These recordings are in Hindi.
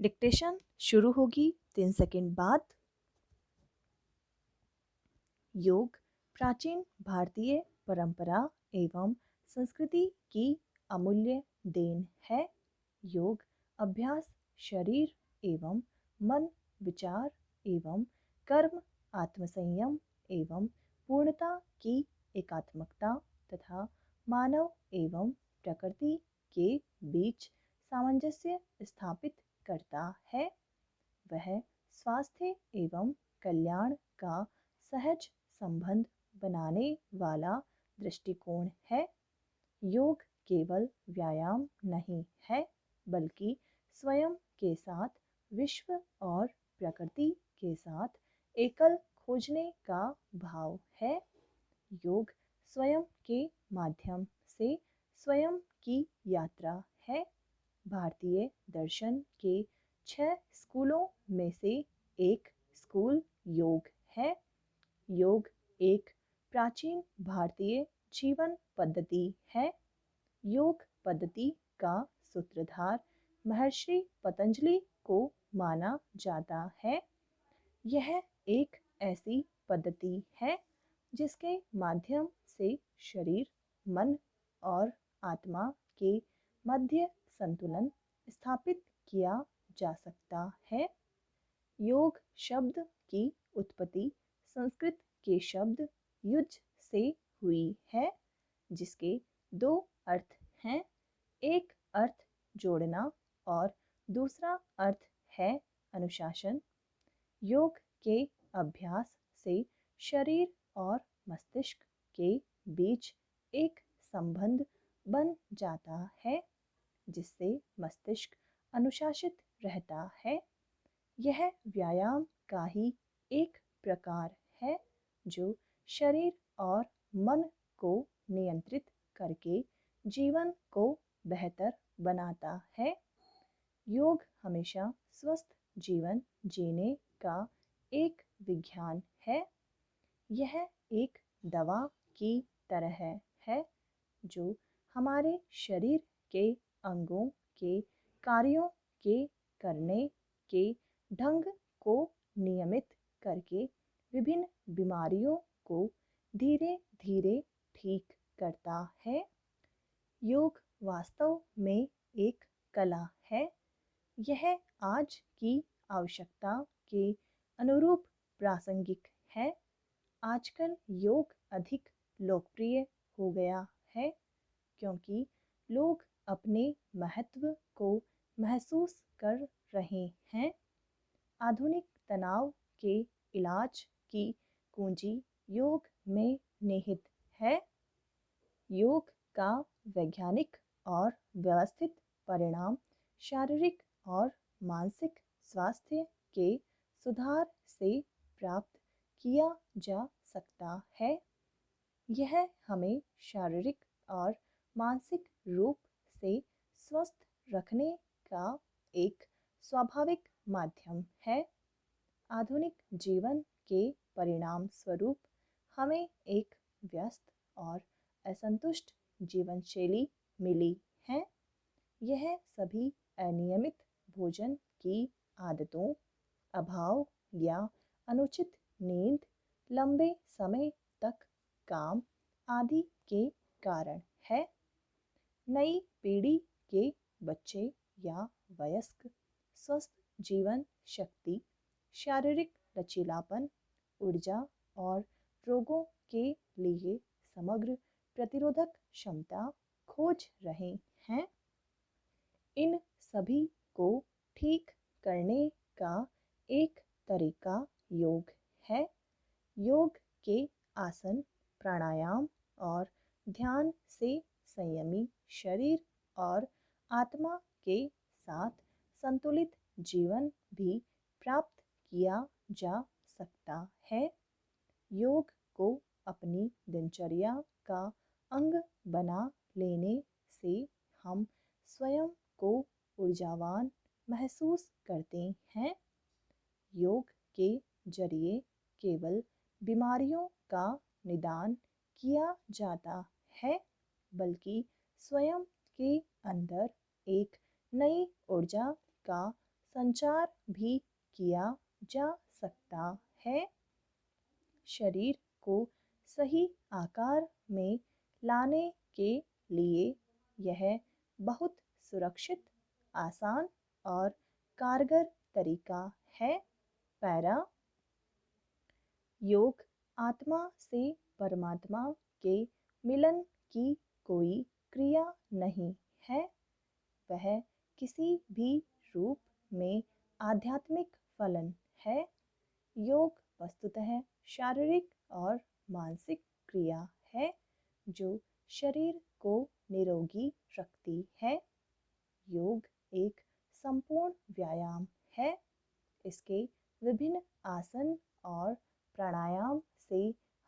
डिक्टेशन शुरू होगी 3 सेकंड बाद। योग प्राचीन भारतीय परंपरा एवं संस्कृति की अमूल्य देन है। योग अभ्यास शरीर एवं मन, विचार एवं कर्म, आत्मसंयम एवं पूर्णता की एकात्मकता तथा मानव एवं प्रकृति के बीच सामंजस्य स्थापित करता है। वह स्वास्थ्य एवं कल्याण का सहज संबंध बनाने वाला दृष्टिकोण है। योग केवल व्यायाम नहीं है, बल्कि स्वयं के साथ, विश्व और प्रकृति के साथ एकल खोजने का भाव है। योग स्वयं के माध्यम से स्वयं की यात्रा है। भारतीय दर्शन के 6 स्कूलों में से एक स्कूल योग है। योग एक प्राचीन भारतीय जीवन पद्धति है। योग पद्धति का सूत्रधार महर्षि पतंजलि को माना जाता है। यह एक ऐसी पद्धति है जिसके माध्यम से शरीर, मन और आत्मा के मध्य संतुलन स्थापित किया जा सकता है। योग शब्द की उत्पत्ति संस्कृत के शब्द युज से हुई है, जिसके 2 अर्थ हैं। एक अर्थ जोड़ना और दूसरा अर्थ है अनुशासन। योग के अभ्यास से शरीर और मस्तिष्क के बीच एक संबंध बन जाता है, जिससे मस्तिष्क अनुशासित रहता है। यह व्यायाम का ही एक प्रकार है जो शरीर और मन को नियंत्रित करके जीवन को बेहतर बनाता है। योग हमेशा स्वस्थ जीवन जीने का एक विज्ञान है। यह एक दवा की तरह है जो हमारे शरीर के अंगों के कार्यों के करने के ढंग को नियमित करके विभिन्न बीमारियों को धीरे धीरे ठीक करता है। योग वास्तव में एक कला है। यह आज की आवश्यकता के अनुरूप प्रासंगिक है। आजकल योग अधिक लोकप्रिय हो गया है क्योंकि लोग अपने महत्व को महसूस कर रहे हैं। आधुनिक तनाव के इलाज की कुंजी योग में निहित है। योग का वैज्ञानिक और व्यवस्थित परिणाम शारीरिक और मानसिक स्वास्थ्य के सुधार से प्राप्त किया जा सकता है। यह हमें शारीरिक और मानसिक रूप से स्वस्थ रखने का एक स्वाभाविक माध्यम है। आधुनिक जीवन के परिणाम स्वरूप हमें एक व्यस्त और असंतुष्ट जीवन शैली मिली है। यह सभी अनियमित भोजन की आदतों, अभाव या अनुचित नींद, लंबे समय तक काम आदि के कारण है। नई पीढ़ी के बच्चे या वयस्क स्वस्थ जीवन शक्ति, शारीरिक लचीलापन, ऊर्जा और रोगों के लिए समग्र प्रतिरोधक क्षमता खोज रहे हैं। इन सभी को ठीक करने का एक तरीका योग है। योग के आसन, प्राणायाम और ध्यान से संयमी शरीर और आत्मा के साथ संतुलित जीवन भी प्राप्त किया जा सकता है। योग को अपनी दिनचर्या का अंग बना लेने से हम स्वयं को ऊर्जावान महसूस करते हैं। योग के जरिए केवल बीमारियों का निदान किया जाता है, बल्कि स्वयं के अंदर एक नई ऊर्जा का संचार भी किया जा सकता है। शरीर को सही आकार में लाने के लिए यह बहुत सुरक्षित, आसान और कारगर तरीका है। पैरा योग आत्मा से परमात्मा के मिलन की कोई क्रिया नहीं है। वह किसी भी रूप में आध्यात्मिक फलन है। योग वस्तुतः शारीरिक और मानसिक क्रिया है जो शरीर को निरोगी रखती है। योग एक संपूर्ण व्यायाम है। इसके विभिन्न आसन और प्राणायाम से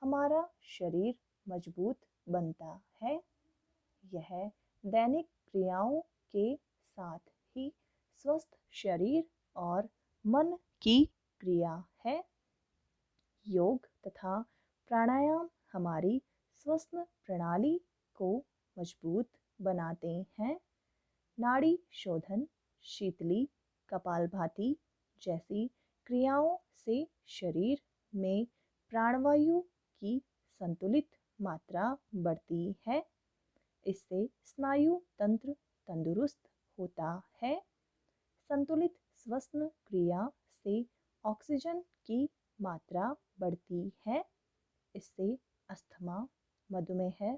हमारा शरीर मजबूत बनता है। यह दैनिक क्रियाओं के साथ ही स्वस्थ शरीर और मन की क्रिया है। योग तथा प्राणायाम हमारी श्वसन प्रणाली को मजबूत बनाते हैं। नाड़ी शोधन, शीतली, कपालभाति जैसी क्रियाओं से शरीर में प्राणवायु की संतुलित मात्रा बढ़ती है। इससे स्नायु तंत्र तंदुरुस्त होता है। संतुलित श्वसन क्रिया से ऑक्सीजन की मात्रा बढ़ती है। इससे अस्थमा, मधुमेह,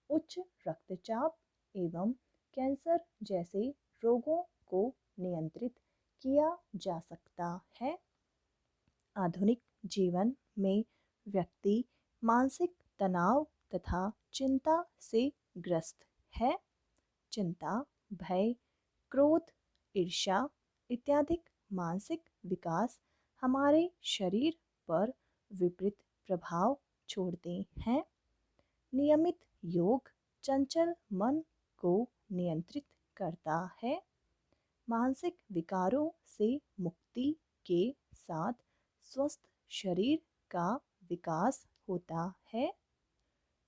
उच्च रक्तचाप एवं कैंसर जैसे रोगों को नियंत्रित किया जा सकता है। आधुनिक जीवन में व्यक्ति मानसिक तनाव तथा चिंता से ग्रस्त है। चिंता, भय, क्रोध, ईर्ष्या इत्यादि मानसिक विकास हमारे शरीर पर विपरीत प्रभाव छोड़ते हैं। नियमित योग चंचल मन को नियंत्रित करता है। मानसिक विकारों से मुक्ति के साथ स्वस्थ शरीर का विकास होता है।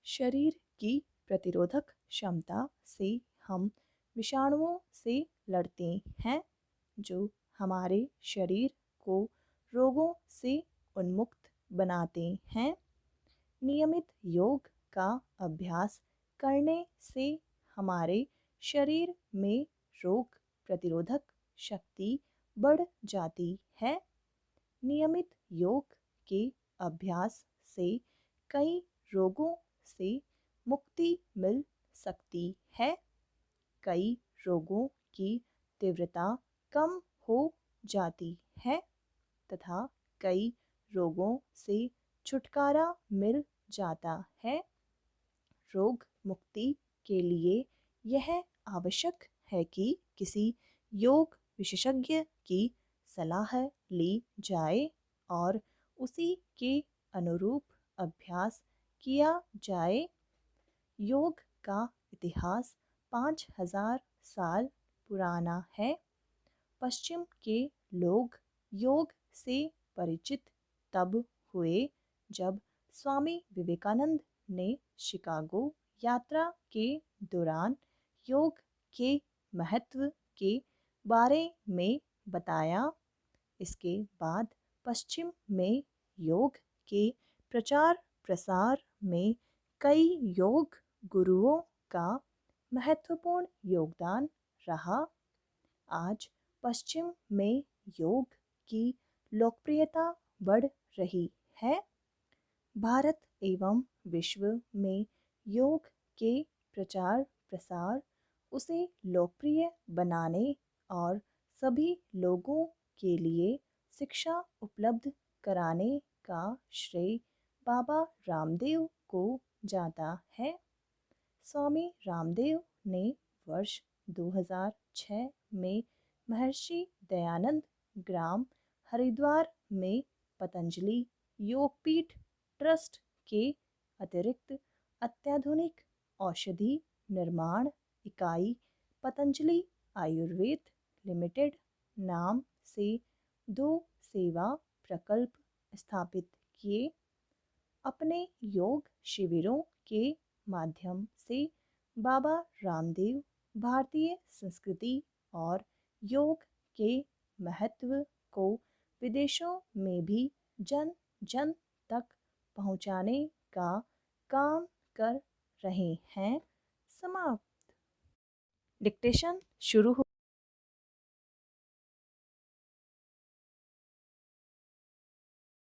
शरीर की प्रतिरोधक क्षमता से हम विषाणुओं से लड़ते हैं जो हमारे शरीर को रोगों से उन्मुक्त बनाते हैं। नियमित योग का अभ्यास करने से हमारे शरीर में रोग प्रतिरोधक शक्ति बढ़ जाती है। नियमित योग के अभ्यास से कई रोगों से मुक्ति मिल सकती है। कई रोगों की तीव्रता कम हो जाती है तथा कई रोगों से छुटकारा मिल जाता है। रोग मुक्ति के लिए यह आवश्यक है कि किसी योग विशेषज्ञ की सलाह ली जाए और उसी के अनुरूप अभ्यास किया जाए। योग का इतिहास 5000 साल पुराना है। पश्चिम के लोग योग से परिचित तब हुए जब स्वामी विवेकानंद ने शिकागो यात्रा के दौरान योग के महत्व के बारे में बताया। इसके बाद पश्चिम में योग के प्रचार प्रसार में कई योग गुरुओं का महत्वपूर्ण योगदान रहा। आज पश्चिम में योग की लोकप्रियता बढ़ रही है। भारत एवं विश्व में योग के प्रचार प्रसार, उसे लोकप्रिय बनाने और सभी लोगों के लिए शिक्षा उपलब्ध कराने का श्रेय बाबा रामदेव को जाता है। स्वामी रामदेव ने वर्ष 2006 में महर्षि दयानंद ग्राम हरिद्वार में पतंजलि योगपीठ ट्रस्ट के अतिरिक्त अत्याधुनिक औषधि निर्माण इकाई पतंजलि आयुर्वेद लिमिटेड नाम से 2 सेवा प्रकल्प स्थापित किए। अपने योग शिविरों के माध्यम से बाबा रामदेव भारतीय संस्कृति और योग के महत्व को विदेशों में भी जन जन तक पहुंचाने का काम कर रहे हैं। समाप्त। डिक्टेशन शुरू हो।